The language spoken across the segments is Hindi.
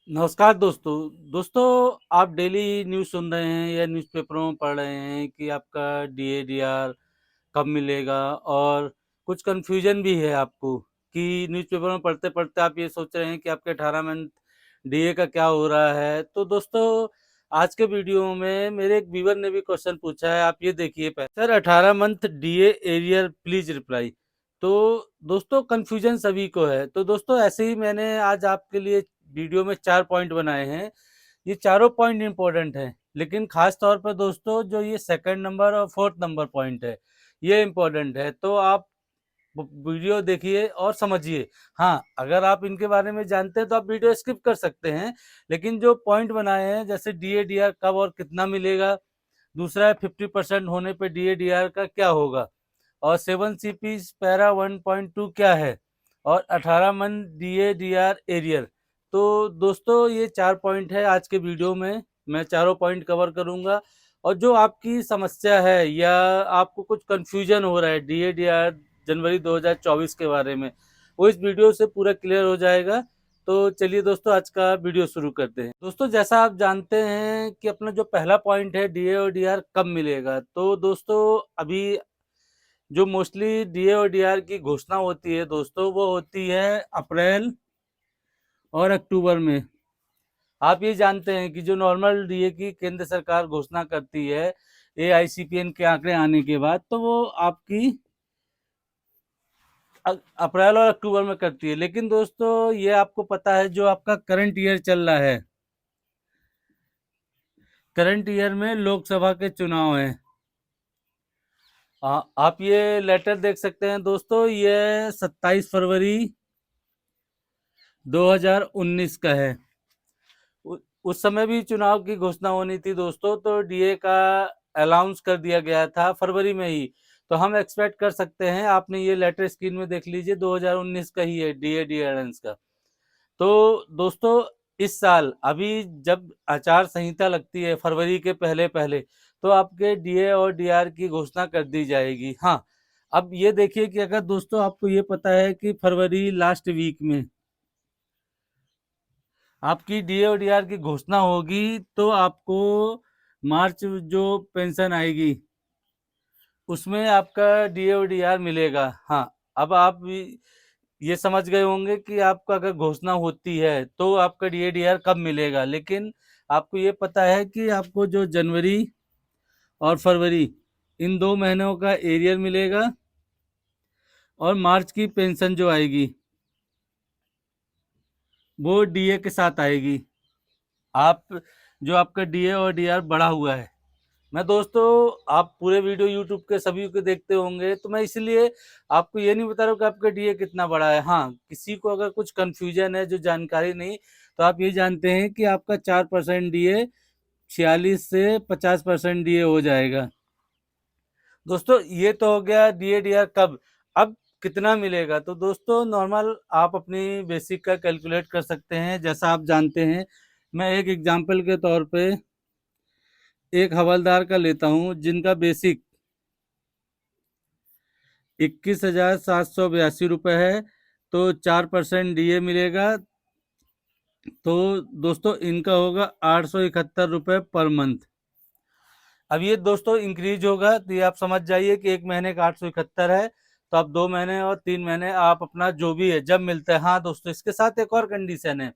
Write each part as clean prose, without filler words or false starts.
नमस्कार दोस्तों। दोस्तों, आप डेली न्यूज़ सुन रहे हैं या न्यूज़पेपरों में पढ़ रहे हैं कि आपका डीए, डीआर कब मिलेगा और कुछ कन्फ्यूजन भी है आपको कि न्यूज़पेपर में पढ़ते-पढ़ते आप ये सोच रहे हैं कि आपके 18 मंथ डीए का क्या हो रहा है। तो दोस्तों, आज के वीडियो में मेरे एक व्यूअर ने भी क्वेश्चन पूछा है, आप ये देखिए पहले। Sir 18 month DA arrear please reply. तो दोस्तों कन्फ्यूजन सभी को है। तो दोस्तों ऐसे ही मैंने आज आपके लिए वीडियो में 4 पॉइंट बनाए हैं। ये चारों पॉइंट इम्पोर्टेंट हैं, लेकिन खास तौर पर दोस्तों जो ये सेकंड नंबर और फोर्थ नंबर पॉइंट है, ये इम्पोर्टेंट है। तो आप वीडियो देखिए और समझिए। हाँ, अगर आप इनके बारे में जानते हैं तो आप वीडियो स्किप कर सकते हैं, लेकिन जो पॉइंट बनाए हैं जैसे डीए डीआर कब और कितना मिलेगा, दूसरा है 50% होने पे डीए डीआर का क्या होगा, और 7 CP पैरा 1.2 क्या है, और 18 मन डीए डीआर एरियर। तो दोस्तों ये 4 पॉइंट है आज के वीडियो में। मैं चारों पॉइंट कवर करूंगा, और जो आपकी समस्या है या आपको कुछ कंफ्यूजन हो रहा है डीए डीआर जनवरी 2024 के बारे में, वो इस वीडियो से पूरा क्लियर हो जाएगा। तो चलिए दोस्तों आज का वीडियो शुरू करते हैं। दोस्तों जैसा आप जानते हैं कि अपना जो पहला पॉइंट है डीए और डीआर कब मिलेगा, तो दोस्तों अभी जो मोस्टली डीए और डीआर की घोषणा होती है दोस्तों, वो होती है अप्रैल और अक्टूबर में। आप ये जानते हैं कि जो नॉर्मल डीए की केंद्र सरकार घोषणा करती है एआईसीपीएन के आंकड़े आने के बाद, तो वो आपकी अप्रैल और अक्टूबर में करती है। लेकिन दोस्तों ये आपको पता है जो आपका करंट ईयर चल रहा है, करंट ईयर में लोकसभा के चुनाव हैं। आप ये लेटर देख सकते हैं दोस्तों, ये 27 फरवरी 2019 का है। उस समय भी चुनाव की घोषणा होनी थी दोस्तों, तो डीए का अनाउंस कर दिया गया था फरवरी में ही। तो हम एक्सपेक्ट कर सकते हैं, आपने ये लेटर स्क्रीन में देख लीजिए 2019 का ही है डीए डीआरएंस का। तो दोस्तों इस साल अभी जब आचार संहिता लगती है फरवरी के पहले पहले, तो आपके डीए और डीआर की घोषणा कर दी जाएगी। हाँ, अब ये देखिए कि अगर दोस्तों आपको ये पता है कि फरवरी लास्ट वीक में आपकी डीए और डीआर की घोषणा होगी, तो आपको मार्च जो पेंशन आएगी उसमें आपका डीए और डीआर मिलेगा। हाँ, अब आप ये समझ गए होंगे कि आपका अगर घोषणा होती है तो आपका डीए डीआर कब मिलेगा, लेकिन आपको ये पता है कि आपको जो जनवरी और फरवरी इन 2 महीनों का एरियर मिलेगा, और मार्च की पेंशन जो आएगी वो डीए के साथ आएगी। आप जो आपका डीए और डीआर बढ़ा हुआ है, मैं दोस्तों आप पूरे वीडियो यूट्यूब के सभी को देखते होंगे, तो मैं इसलिए आपको ये नहीं बता रहा हूँ कि आपका डीए कितना बड़ा है। हाँ, किसी को अगर कुछ कंफ्यूजन है, जो जानकारी नहीं, तो आप ये जानते हैं कि आपका 4% डीए 46 से 50% डीए हो जाएगा। दोस्तों ये तो हो गया डीए डीआर कब। अब कितना मिलेगा, तो दोस्तों नॉर्मल आप अपनी बेसिक का कैलकुलेट कर सकते हैं। जैसा आप जानते हैं, मैं एक एग्जांपल के तौर पे एक हवलदार का लेता हूं जिनका बेसिक 21,782 रुपये है, तो 4% डीए मिलेगा। तो दोस्तों इनका होगा 871 रुपये पर मंथ। अब ये दोस्तों इंक्रीज होगा, तो ये आप समझ जाइए कि एक महीने का 871 है, तो आप 2 महीने और 3 महीने आप अपना जो भी है जब मिलता है। हाँ दोस्तों, इसके साथ एक और कंडीशन है।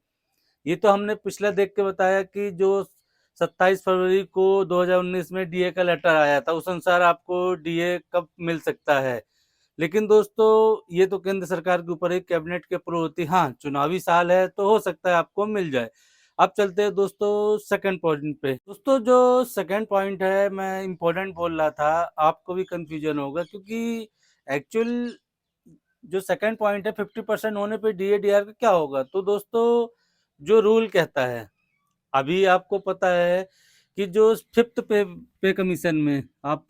ये तो हमने पिछला देख के बताया कि जो 27 फरवरी को 2019 में डीए का लेटर आया था, उस अनुसार आपको डीए कब मिल सकता है। लेकिन दोस्तों ये तो केंद्र सरकार के ऊपर ही कैबिनेट के अप्रूव होती है। हाँ, चुनावी साल है तो हो सकता है आपको मिल जाए। अब चलते हैं दोस्तों सेकंड पॉइंट पे। दोस्तों जो सेकंड पॉइंट है, मैं इंपॉर्टेंट बोल रहा था, आपको भी कंफ्यूजन होगा क्योंकि एक्चुअल जो सेकंड पॉइंट है 50% होने पे डीए डीआर का क्या होगा। तो दोस्तों जो रूल कहता है, अभी आपको पता है कि जो फिफ्थ पे कमीशन में आप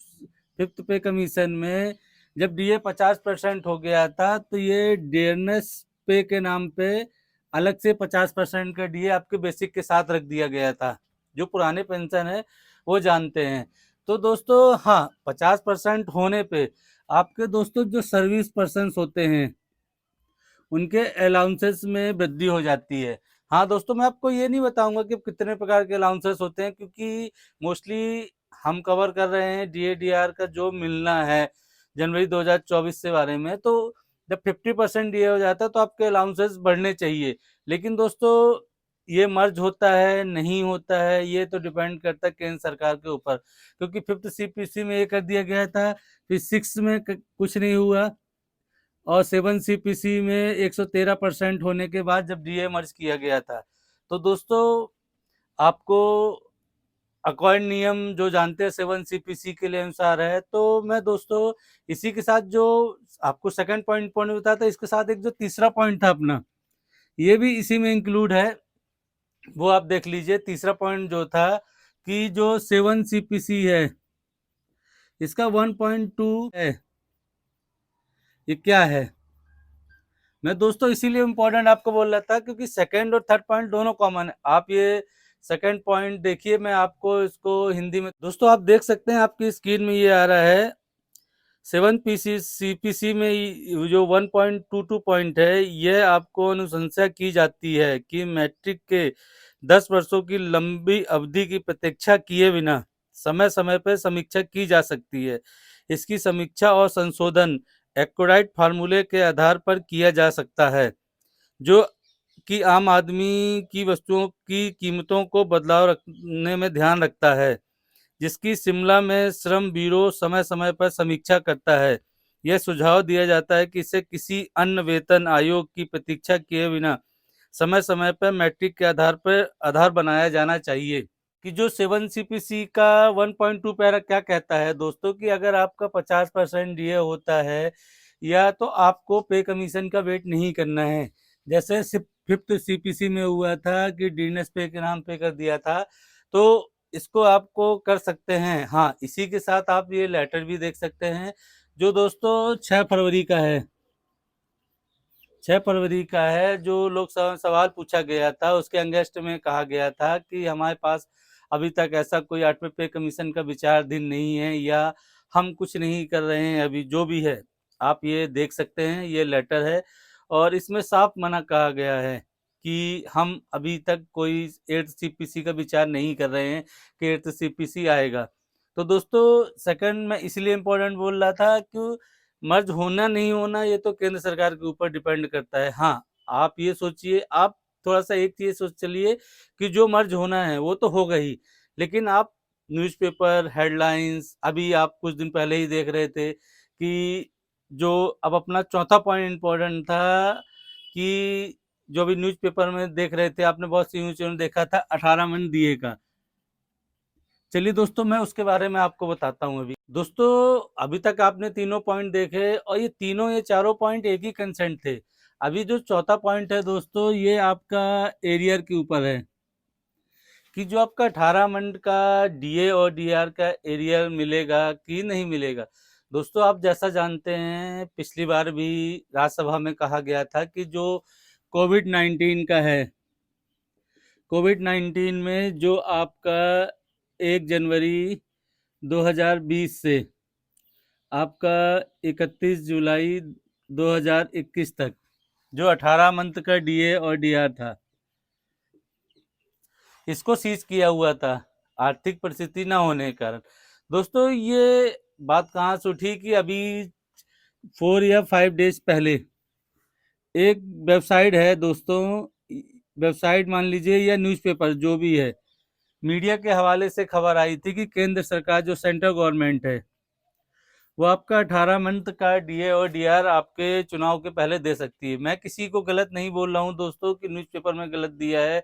फिफ्थ पे कमीशन में जब डीए 50% हो गया था, तो ये डेयरनेस पे के नाम पे अलग से 50% का डीए आपके बेसिक के साथ रख दिया गया था। जो पुराने पेंशन है वो जानते हैं। तो दोस्तों हाँ, 50% होने पे आपके दोस्तों जो सर्विस पर्सन होते हैं उनके अलाउंसेस में वृद्धि हो जाती है। हाँ दोस्तों, मैं आपको ये नहीं बताऊंगा कि कितने प्रकार के अलाउंसेस होते हैं, क्योंकि मोस्टली हम कवर कर रहे हैं डीए-डीआर का जो मिलना है जनवरी 2024 से बारे में। तो जब 50% डीए हो जाता है तो आपके अलाउंसेस बढ़ने चाहिए। लेकिन दोस्तों, ये मर्ज होता है नहीं होता है, ये तो डिपेंड करता है केंद्र सरकार के ऊपर, क्योंकि फिफ्थ सीपीसी में ये कर दिया गया था, फिर सिक्स में कुछ नहीं हुआ, और 7 सीपीसी में 113% होने के बाद जब डीए मर्ज किया गया था। तो दोस्तों, आपको अकॉर्ड नियम जो जानते हैं 7 सीपीसी के लिए अनुसार है। तो मैं दोस्तों इसी के साथ जो आपको सेकंड पॉइंट पॉइंट बताया था, इसके साथ एक जो तीसरा पॉइंट था अपना, ये भी इसी में इंक्लूड है। वो आप देख लीजिए, तीसरा पॉइंट जो था कि जो 7 सीपीसी है इसका 1.2 है, ये क्या है। मैं दोस्तों इसीलिए इम्पोर्टेंट आपको बोल रहा था, क्योंकि सेकंड और थर्ड पॉइंट दोनों कॉमन है। आप ये सेकंड पॉइंट देखिए, मैं आपको इसको हिंदी में दोस्तों आप देख सकते हैं, आपकी स्क्रीन में ये आ रहा है। 7 सीपीसी में जो 1.22 पॉइंट है, यह आपको अनुशंसा की जाती है कि मैट्रिक के 10 वर्षों की लंबी अवधि की प्रतीक्षा किए बिना समय समय पर समीक्षा की जा सकती है। इसकी समीक्षा और संशोधन एक्यूराइट फार्मूले के आधार पर किया जा सकता है, जो कि आम आदमी की वस्तुओं की कीमतों को बदलाव रखने में ध्यान रखता है, जिसकी शिमला में श्रम ब्यूरो समय समय पर समीक्षा करता है। यह सुझाव दिया जाता है कि इसे किसी अन्य वेतन आयोग की प्रतीक्षा किए बिना समय समय पर मैट्रिक के आधार बनाया जाना चाहिए। कि जो 7 सीपीसी का 1.2 पैरा क्या कहता है दोस्तों, कि अगर आपका 50% डीए होता है, या तो आपको पे कमीशन का वेट नहीं करना है। जैसे फिफ्थ सीपीसी में हुआ था कि डीएनएस पे के नाम पे कर दिया था, तो इसको आपको कर सकते हैं। हाँ, इसी के साथ आप ये लेटर भी देख सकते हैं, जो दोस्तों 6 फरवरी का है। 6 फरवरी का है, जो लोकसभा में सवाल पूछा गया था, उसके अगेंस्ट में कहा गया था कि हमारे पास अभी तक ऐसा कोई 8वें पे कमीशन का विचाराधीन नहीं है, या हम कुछ नहीं कर रहे हैं अभी, जो भी है आप ये देख सकते हैं, ये लेटर है। और इसमें साफ मना कहा गया है कि हम अभी तक कोई 8 सीपीसी का विचार नहीं कर रहे हैं कि 8 सीपीसी आएगा। तो दोस्तों, सेकंड में इसलिए इम्पोर्टेंट बोल रहा था कि मर्ज होना नहीं होना ये तो केंद्र सरकार के ऊपर डिपेंड करता है। हाँ, आप ये सोचिए, आप थोड़ा सा एक चीज सोच चलिए कि जो मर्ज होना है वो तो होगा ही, लेकिन आप न्यूज़पेपर हेडलाइंस अभी आप कुछ दिन पहले ही देख रहे थे कि जो अब अपना चौथा पॉइंट इम्पोर्टेंट था, कि जो अभी न्यूज़पेपर में देख रहे थे, आपने बहुत सी न्यूज चैनल देखा था 18 मन दिए का। चलिए दोस्तों, मैं उसके बारे में आपको बताता हूँ। अभी दोस्तों, अभी तक आपने तीनों पॉइंट देखे, और ये चारों पॉइंट एक ही कंसेंट थे। अभी जो चौथा पॉइंट है दोस्तों, ये आपका एरियर के ऊपर है, कि जो आपका 18 मंथ का डीए और डीआर का एरियर मिलेगा कि नहीं मिलेगा। दोस्तों, आप जैसा जानते हैं, पिछली बार भी राज्यसभा में कहा गया था कि जो कोविड-19 का है, कोविड-19 में जो आपका 1 जनवरी 2020 से आपका 31 जुलाई 2021 तक जो 18 मंथ का डीए और डीआर था, इसको सीज किया हुआ था आर्थिक परिस्थिति ना होने के कारण। दोस्तों, ये बात कहाँ से उठी कि अभी 4 या 5 डेज पहले एक वेबसाइट है दोस्तों, वेबसाइट मान लीजिए या न्यूज़पेपर जो भी है, मीडिया के हवाले से खबर आई थी कि केंद्र सरकार जो सेंट्रल गवर्नमेंट है, वो आपका 18 मंथ का डीए और डीआर आपके चुनाव के पहले दे सकती है। मैं किसी को गलत नहीं बोल रहा हूँ दोस्तों कि न्यूज़पेपर में गलत दिया है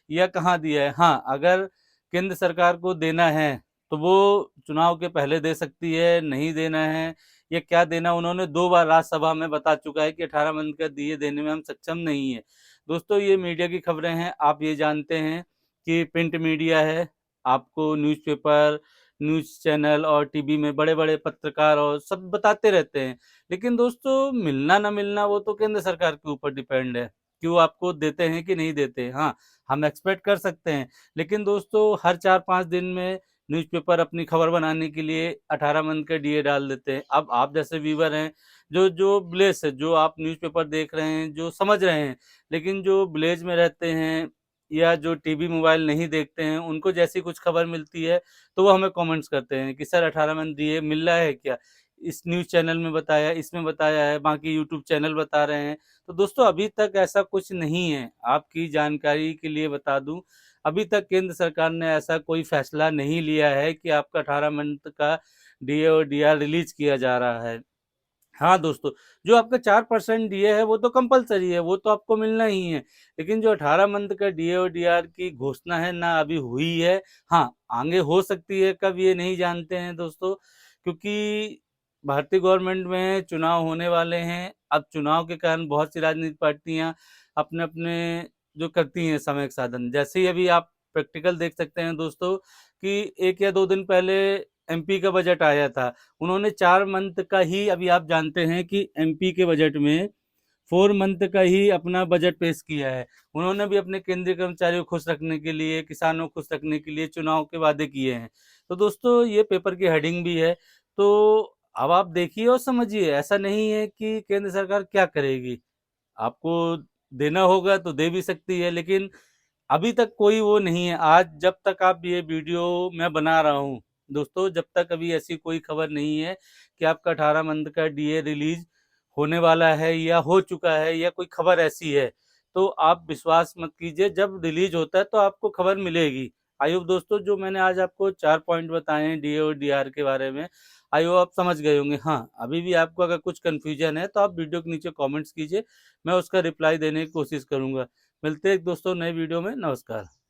या कहाँ दिया है। हाँ, अगर केंद्र सरकार को देना है तो वो चुनाव के पहले दे सकती है, नहीं देना है या क्या देना, उन्होंने 2 बार राज्यसभा में बता चुका है कि 18 मंथ का डीए देने में हम सक्षम नहीं है। दोस्तों, ये मीडिया की खबरें हैं, आप ये जानते हैं कि प्रिंट मीडिया है, आपको न्यूज़पेपर, न्यूज़ चैनल और टीवी में बड़े-बड़े पत्रकार और सब बताते रहते हैं। लेकिन दोस्तों, मिलना ना मिलना वो तो केंद्र सरकार के ऊपर डिपेंड है कि वो आपको देते हैं कि नहीं देते। हाँ, हम एक्सपेक्ट कर सकते हैं, लेकिन दोस्तों हर 4-5 दिन में न्यूज़पेपर अपनी खबर बनाने के लिए 18 मंथ का डीए डाल देते हैं। अब आप जैसे व्यूअर हैं, जो जो विलेज से जो आप न्यूज़पेपर देख रहे हैं, जो समझ रहे हैं, लेकिन जो विलेज में रहते हैं या जो टीवी मोबाइल नहीं देखते हैं उनको जैसी कुछ खबर मिलती है तो वो हमें कमेंट्स करते हैं कि सर 18 मंथ डीए मिल रहा है क्या? इस न्यूज़ चैनल में बताया, इसमें बताया है, बाकी यूट्यूब चैनल बता रहे हैं। तो दोस्तों अभी तक ऐसा कुछ नहीं है। आपकी जानकारी के लिए बता दूँ, अभी तक केंद्र सरकार ने ऐसा कोई फैसला नहीं लिया है कि आपका 18 मंथ का डीए और डीआर रिलीज़ किया जा रहा है। हाँ दोस्तों, जो आपका 4% डीए है वो तो कंपल्सरी है, वो तो आपको मिलना ही है। लेकिन जो 18 मंथ का डीए और डीआर की घोषणा है ना अभी हुई है, हाँ, आगे हो सकती है कब ये नहीं जानते हैं दोस्तों, क्योंकि भारतीय गवर्नमेंट में चुनाव होने वाले हैं। अब चुनाव के कारण बहुत सी राजनीतिक पार्टियाँ अपने-अपने जो करती हैं सामयिक साधन, जैसे ही अभी आप प्रैक्टिकल देख सकते हैं दोस्तों कि 1 या 2 दिन पहले एमपी का बजट आया था। उन्होंने 4 मंथ का ही, अभी आप जानते हैं कि एमपी के बजट में 4 मंथ का ही अपना बजट पेश किया है। उन्होंने भी अपने केंद्रीय कर्मचारियों को खुश रखने के लिए, किसानों को खुश रखने के लिए चुनाव के वादे किए हैं। तो दोस्तों ये पेपर की हेडिंग भी है। तो अब आप देखिए और समझिए, ऐसा नहीं है कि केंद्र सरकार क्या करेगी। आपको देना होगा तो दे भी सकती है, लेकिन अभी तक कोई वो नहीं है। आज जब तक आप ये वीडियो मैं बना रहा हूँ दोस्तों, जब तक अभी ऐसी कोई खबर नहीं है कि आपका 18 मंथ का डीए रिलीज होने वाला है या हो चुका है या कोई खबर ऐसी है, तो आप विश्वास मत कीजिए। जब रिलीज होता है तो आपको खबर मिलेगी। आई होप दोस्तों जो मैंने आज आपको 4 पॉइंट बताए हैं डीए और डीआर के बारे में, आई होप आप समझ गए होंगे। हाँ, अभी भी आपको अगर कुछ कन्फ्यूजन है तो आप वीडियो के नीचे कमेंट्स कीजिए, मैं उसका रिप्लाई देने की कोशिश करूँगा। मिलते हैं दोस्तों नए वीडियो में। नमस्कार।